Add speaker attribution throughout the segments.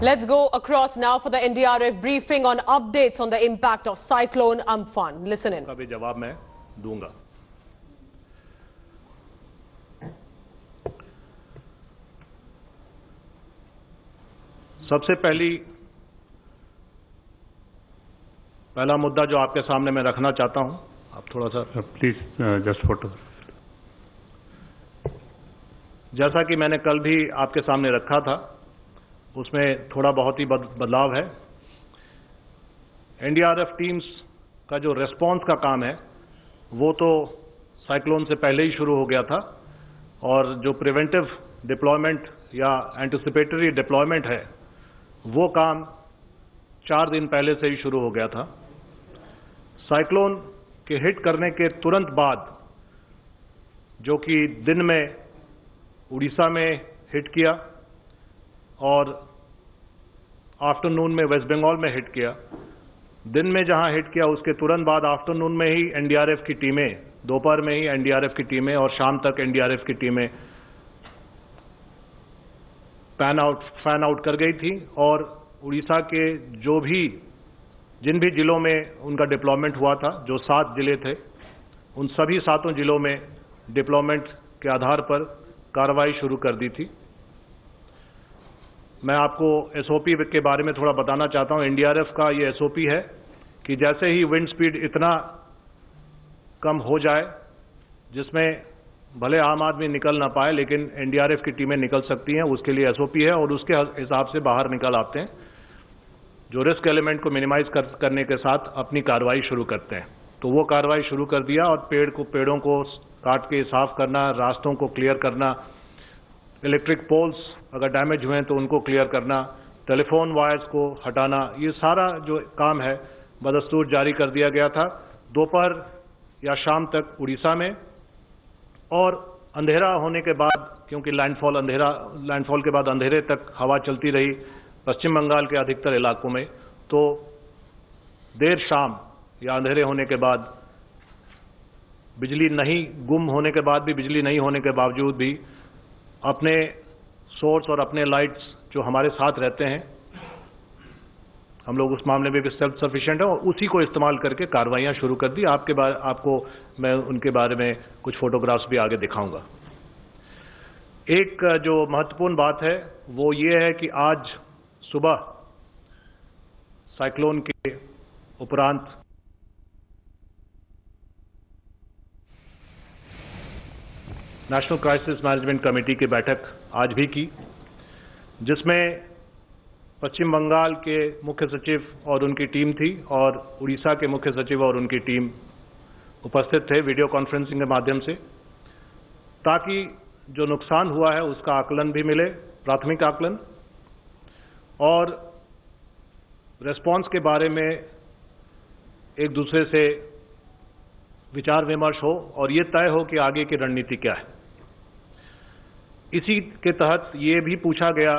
Speaker 1: Let's go across now for the NDRF briefing on updates on the impact of cyclone Amphan. Listen in.
Speaker 2: का भी जवाब मैं दूंगा। सबसे पहला मुद्दा जो आपके सामने मैं रखना चाहता हूं, आप थोड़ा सा
Speaker 3: प्लीज जस्ट फोटो।
Speaker 2: जैसा कि मैंने कल भी आपके सामने रखा था, उसमें थोड़ा बहुत ही बदलाव है। एनडीआरएफ टीम्स का जो रेस्पॉन्स का काम है वो तो साइक्लोन से पहले ही शुरू हो गया था, और जो प्रिवेंटिव डिप्लॉयमेंट या एंटिसिपेटरी डिप्लॉयमेंट है वो काम 4 दिन पहले से ही शुरू हो गया था। साइक्लोन के हिट करने के तुरंत बाद, जो कि दिन में उड़ीसा में हिट किया और आफ्टरनून में वेस्ट बंगाल में हिट किया, दिन में जहां हिट किया उसके तुरंत बाद आफ्टरनून में ही एनडीआरएफ की टीमें, दोपहर में ही एनडीआरएफ की टीमें और शाम तक एनडीआरएफ की टीमें फैन आउट कर गई थी। और उड़ीसा के जिन भी जिलों में उनका डिप्लॉयमेंट हुआ था, जो 7 जिले थे, उन सभी 7 जिलों में डिप्लॉयमेंट के आधार पर कार्रवाई शुरू कर दी थी। मैं आपको एसओपी के बारे में थोड़ा बताना चाहता हूं। एनडीआरएफ का ये एसओपी है कि जैसे ही विंड स्पीड इतना कम हो जाए जिसमें भले आम आदमी निकल ना पाए लेकिन एनडीआरएफ की टीमें निकल सकती हैं, उसके लिए एसओपी है और उसके हिसाब से बाहर निकल आते हैं, जो रिस्क एलिमेंट को मिनिमाइज करने के साथ अपनी कार्रवाई शुरू करते हैं। तो वो कार्रवाई शुरू कर दिया और पेड़ों को काट के साफ करना, रास्तों को क्लियर करना, इलेक्ट्रिक पोल्स अगर डैमेज हुए हैं तो उनको क्लियर करना, टेलीफोन वायर्स को हटाना, ये सारा जो काम है बदस्तूर जारी कर दिया गया था दोपहर या शाम तक उड़ीसा में। और अंधेरा होने के बाद, क्योंकि लैंडफॉल के बाद अंधेरे तक हवा चलती रही पश्चिम बंगाल के अधिकतर इलाकों में, तो देर शाम या अंधेरे होने के बाद बिजली नहीं, गुम होने के बाद भी, बिजली नहीं होने के बावजूद भी अपने सोर्स और अपने लाइट्स जो हमारे साथ रहते हैं, हम लोग उस मामले में भी सेल्फ सफिशिएंट है और उसी को इस्तेमाल करके कार्रवाइयां शुरू कर दी। आपको मैं उनके बारे में कुछ फोटोग्राफ्स भी आगे दिखाऊंगा। एक जो महत्वपूर्ण बात है वो ये है कि आज सुबह साइक्लोन के उपरांत नेशनल क्राइसिस मैनेजमेंट कमेटी की बैठक आज भी की, जिसमें पश्चिम बंगाल के मुख्य सचिव और उनकी टीम थी और उड़ीसा के मुख्य सचिव और उनकी टीम उपस्थित थे वीडियो कॉन्फ्रेंसिंग के माध्यम से, ताकि जो नुकसान हुआ है उसका आकलन भी मिले, प्राथमिक आकलन, और रेस्पॉन्स के बारे में एक दूसरे से विचार विमर्श हो और ये तय हो कि आगे की रणनीति क्या है। इसी के तहत ये भी पूछा गया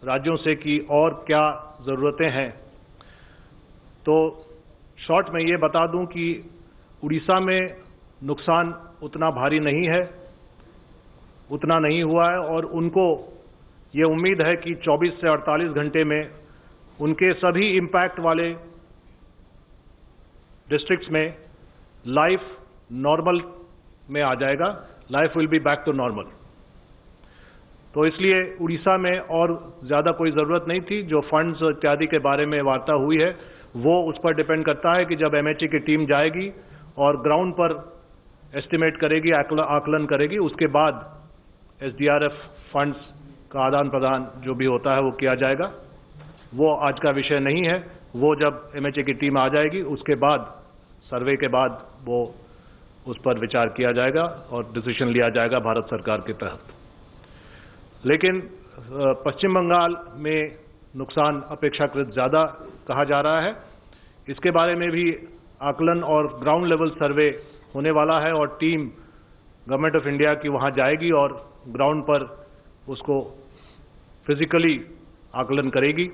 Speaker 2: राज्यों से कि और क्या ज़रूरतें हैं। तो शॉर्ट में ये बता दूं कि उड़ीसा में नुकसान उतना भारी नहीं है, उतना नहीं हुआ है, और उनको ये उम्मीद है कि 24 से 48 घंटे में उनके सभी इम्पैक्ट वाले डिस्ट्रिक्ट्स में लाइफ नॉर्मल में आ जाएगा, life will be back to normal. तो इसलिए उड़ीसा में और ज़्यादा कोई ज़रूरत नहीं थी। जो फंड्स इत्यादि के बारे में वार्ता हुई है वो उस पर डिपेंड करता है कि जब एमएचए की टीम जाएगी और ग्राउंड पर एस्टिमेट करेगी, आकलन करेगी, उसके बाद एसडीआरएफ फंड्स का आदान प्रदान जो भी होता है वो किया जाएगा। वो आज का विषय नहीं है, वो जब एमएचए की टीम आ जाएगी उसके बाद, सर्वे के बाद, वो उस पर विचार किया जाएगा और डिसीजन लिया जाएगा भारत सरकार के तहत। लेकिन पश्चिम बंगाल में नुकसान अपेक्षाकृत ज़्यादा कहा जा रहा है। इसके बारे में भी आकलन और ग्राउंड लेवल सर्वे होने वाला है और टीम गवर्नमेंट ऑफ इंडिया की वहां जाएगी और ग्राउंड पर उसको फिजिकली आकलन करेगी।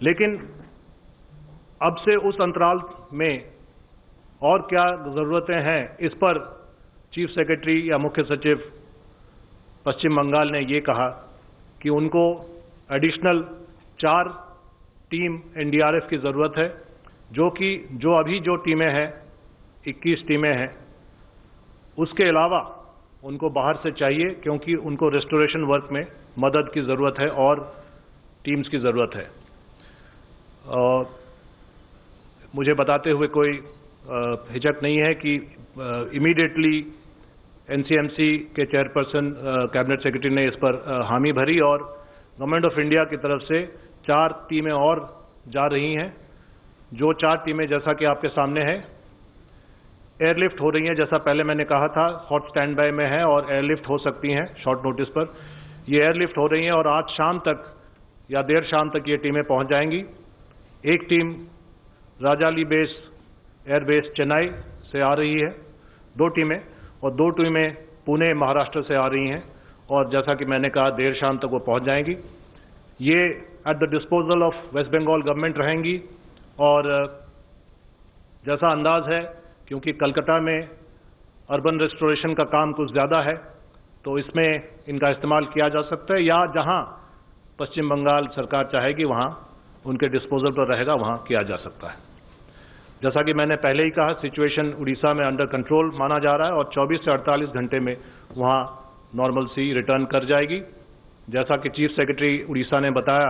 Speaker 2: लेकिन अब से उस अंतराल में और क्या ज़रूरतें हैं, इस पर चीफ सेक्रेटरी या मुख्य सचिव पश्चिम बंगाल ने ये कहा कि उनको एडिशनल 4 टीम एनडीआरएफ की ज़रूरत है, जो अभी जो टीमें हैं 21 टीमें हैं, उसके अलावा उनको बाहर से चाहिए, क्योंकि उनको रेस्टोरेशन वर्क में मदद की ज़रूरत है और टीम्स की ज़रूरत है। मुझे बताते हुए कोई हिचक नहीं है कि इमीडिएटली एनसीएमसी के चेयरपर्सन कैबिनेट सेक्रेटरी ने इस पर हामी भरी और गवर्नमेंट ऑफ इंडिया की तरफ से 4 टीमें और जा रही हैं। जो 4 टीमें जैसा कि आपके सामने है, एयरलिफ्ट हो रही हैं। जैसा पहले मैंने कहा था, हॉट स्टैंड बाय में है और एयरलिफ्ट हो सकती हैं शॉर्ट नोटिस पर। ये एयरलिफ्ट हो रही हैं और आज शाम तक या देर शाम तक ये टीमें पहुंच जाएंगी। एक team Rajali base airbase Chennai से आ रही है, 2 टीमें, और 2 टीमें पुणे महाराष्ट्र से आ रही हैं और जैसा कि मैंने कहा देर शाम तक वो पहुंच जाएंगी। ये at the disposal of West Bengal government रहेंगी और जैसा अंदाज है, क्योंकि कलकत्ता में अर्बन रेस्टोरेशन का काम कुछ ज़्यादा है, तो इसमें इनका इस्तेमाल किया जा सकता है, या जहां पश्चिम बंगाल सरकार चाहेगी वहां उनके डिस्पोजल पर रहेगा, वहां किया जा सकता है। जैसा कि मैंने पहले ही कहा, सिचुएशन उड़ीसा में अंडर कंट्रोल माना जा रहा है और 24 से 48 घंटे में वहां नॉर्मल सी रिटर्न कर जाएगी। जैसा कि चीफ सेक्रेटरी उड़ीसा ने बताया,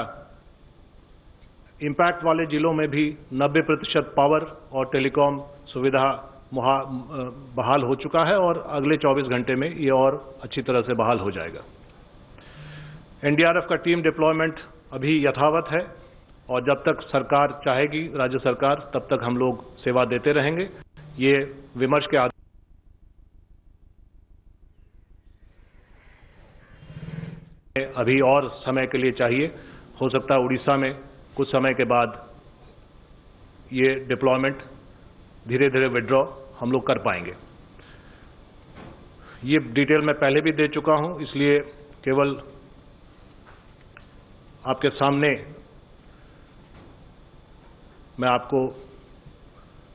Speaker 2: इम्पैक्ट वाले जिलों में भी 90% पावर और टेलीकॉम सुविधा बहाल हो चुका है और अगले 24 घंटे में ये और अच्छी तरह से बहाल हो जाएगा। एनडीआरएफ का टीम डिप्लॉयमेंट अभी यथावत है और जब तक सरकार चाहेगी, राज्य सरकार, तब तक हम लोग सेवा देते रहेंगे। ये विमर्श के आधार अभी और समय के लिए चाहिए। हो सकता है उड़ीसा में कुछ समय के बाद ये डिप्लॉयमेंट धीरे धीरे विड्रॉ हम लोग कर पाएंगे। ये डिटेल मैं पहले भी दे चुका हूं, इसलिए केवल आपके सामने मैं आपको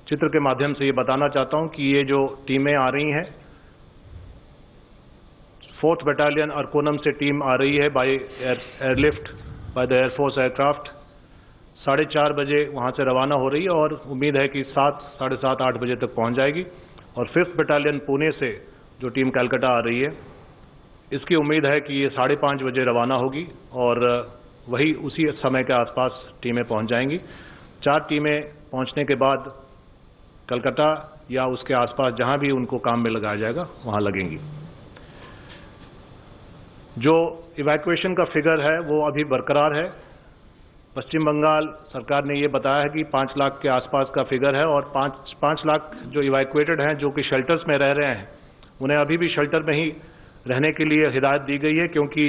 Speaker 2: चित्र के माध्यम से ये बताना चाहता हूं कि ये जो टीमें आ रही हैं, 4th बटालियन अरकोनम से टीम आ रही है by airlift by the air force aircraft. 4:30 बजे वहां से रवाना हो रही है और उम्मीद है कि 7, साढ़े 7, 8 बजे तक पहुंच जाएगी। और 5th बटालियन पुणे से जो टीम कलकत्ता आ रही है, इसकी उम्मीद है कि ये 5:30 बजे रवाना होगी और वही उसी समय के आसपास टीमें पहुंच जाएंगी। 4 टीमें पहुंचने के बाद कलकत्ता या उसके आसपास जहां भी उनको काम में लगाया जाएगा वहां लगेंगी। जो इवैक्यूएशन का फिगर है वो अभी बरकरार है। पश्चिम बंगाल सरकार ने ये बताया है कि 5 लाख के आसपास का फिगर है और 5 लाख जो इवैक्यूएटेड हैं, जो कि शेल्टर्स में रह रहे हैं, उन्हें अभी भी शेल्टर में ही रहने के लिए हिदायत दी गई है, क्योंकि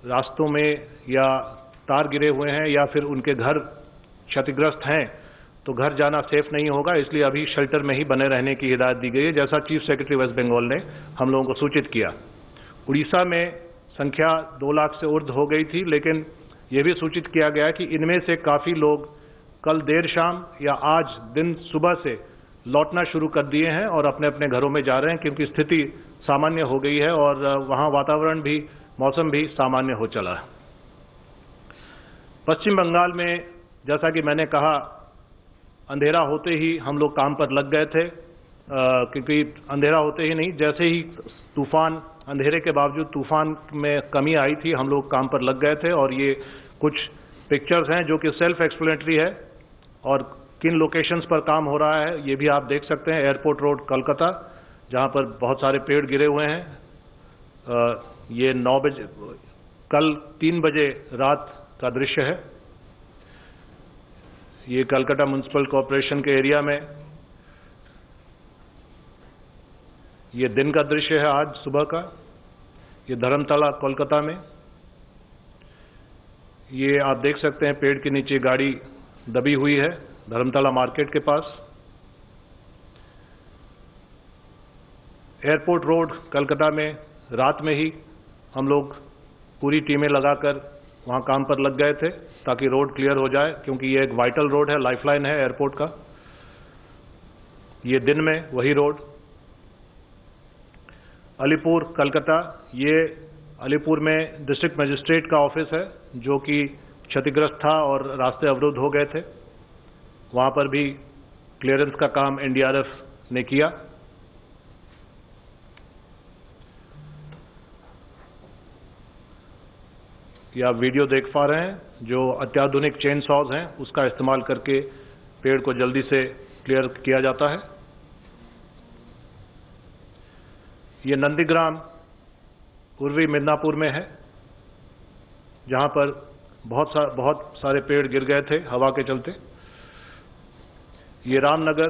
Speaker 2: रास्तों में या तार गिरे हुए हैं या फिर उनके घर क्षतिग्रस्त हैं, तो घर जाना सेफ नहीं होगा, इसलिए अभी शेल्टर में ही बने रहने की हिदायत दी गई है, जैसा चीफ सेक्रेटरी वेस्ट बंगाल ने हम लोगों को सूचित किया। उड़ीसा में संख्या 2 लाख से ऊर्ध्व हो गई थी, लेकिन यह भी सूचित किया गया कि इनमें से काफ़ी लोग कल देर शाम या आज दिन सुबह से लौटना शुरू कर दिए हैं और अपने अपने घरों में जा रहे हैं, क्योंकि स्थिति सामान्य हो गई है और वहाँ वातावरण भी, मौसम भी सामान्य हो चला है। पश्चिम बंगाल में जैसा कि मैंने कहा, अंधेरा होते ही हम लोग काम पर लग गए थे, क्योंकि अंधेरा होते ही नहीं, जैसे ही तूफान, अंधेरे के बावजूद तूफान में कमी आई थी, हम लोग काम पर लग गए थे। और ये कुछ पिक्चर्स हैं जो कि सेल्फ एक्सप्लेनेटरी है और किन लोकेशंस पर काम हो रहा है ये भी आप देख सकते हैं। एयरपोर्ट रोड कलकत्ता, जहां पर बहुत सारे पेड़ गिरे हुए हैं। ये 9 बजे, कल 3 बजे रात का दृश्य है। ये कलकत्ता म्युनिसिपल कॉरपोरेशन के एरिया में ये दिन का दृश्य है, आज सुबह का। ये धर्मतला कोलकाता में, ये आप देख सकते हैं पेड़ के नीचे गाड़ी दबी हुई है धर्मतला मार्केट के पास। एयरपोर्ट रोड कलकत्ता में रात में ही हम लोग पूरी टीमें लगाकर वहां काम पर लग गए थे ताकि रोड क्लियर हो जाए, क्योंकि ये एक वाइटल रोड है, लाइफलाइन है एयरपोर्ट का। ये दिन में वही रोड। अलीपुर कलकत्ता, ये अलीपुर में डिस्ट्रिक्ट मजिस्ट्रेट का ऑफिस है जो कि क्षतिग्रस्त था और रास्ते अवरुद्ध हो गए थे, वहां पर भी क्लियरेंस का काम एनडीआरएफ ने किया। ये आप वीडियो देख पा रहे हैं, जो अत्याधुनिक चेन सॉज हैं उसका इस्तेमाल करके पेड़ को जल्दी से क्लियर किया जाता है। ये नंदीग्राम पूर्वी मिदनापुर में है, जहां पर बहुत सारे पेड़ गिर गए थे हवा के चलते। ये रामनगर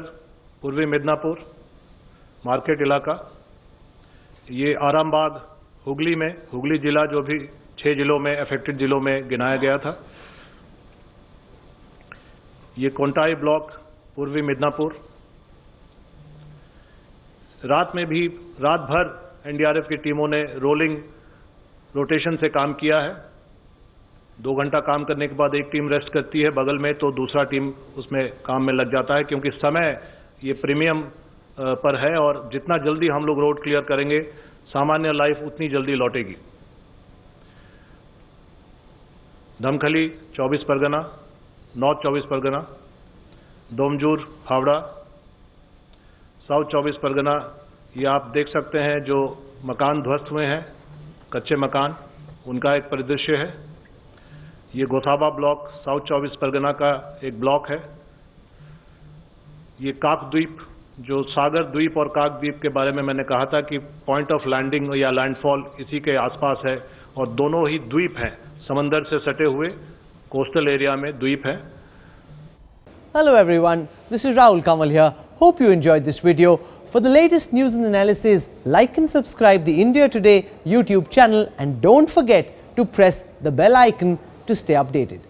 Speaker 2: पूर्वी मिदनापुर मार्केट इलाका। ये आरामबाग हुगली में, हुगली जिला जो भी 6 जिलों में अफेक्टेड जिलों में गिनाया गया था। ये कोंटाई ब्लॉक पूर्वी मिदनापुर। रात में भी रात भर एनडीआरएफ की टीमों ने रोलिंग रोटेशन से काम किया है। 2 घंटा काम करने के बाद एक टीम रेस्ट करती है बगल में, तो दूसरा टीम उसमें काम में लग जाता है, क्योंकि समय ये प्रीमियम पर है और जितना जल्दी हम लोग रोड क्लियर करेंगे सामान्य लाइफ उतनी जल्दी लौटेगी। धमखली 24 परगना, नॉर्थ 24 परगना, दोमजूर हावड़ा, साउथ 24 परगना। ये आप देख सकते हैं जो मकान ध्वस्त हुए हैं, कच्चे मकान, उनका एक परिदृश्य है। ये गोथाबा ब्लॉक साउथ 24 परगना का एक ब्लॉक है। ये काक द्वीप, जो सागर द्वीप और काक द्वीप के बारे में मैंने कहा था कि पॉइंट ऑफ लैंडिंग या लैंडफॉल इसी के आसपास है, और दोनों ही द्वीप हैं, समंदर से सटे हुए कोस्टल एरिया में द्वीप है।
Speaker 3: Hello everyone, this is Rahul Kamal here. Hope you enjoyed this video. For the latest news and analysis, like and subscribe the India Today YouTube channel, and don't forget to press the bell icon to stay updated.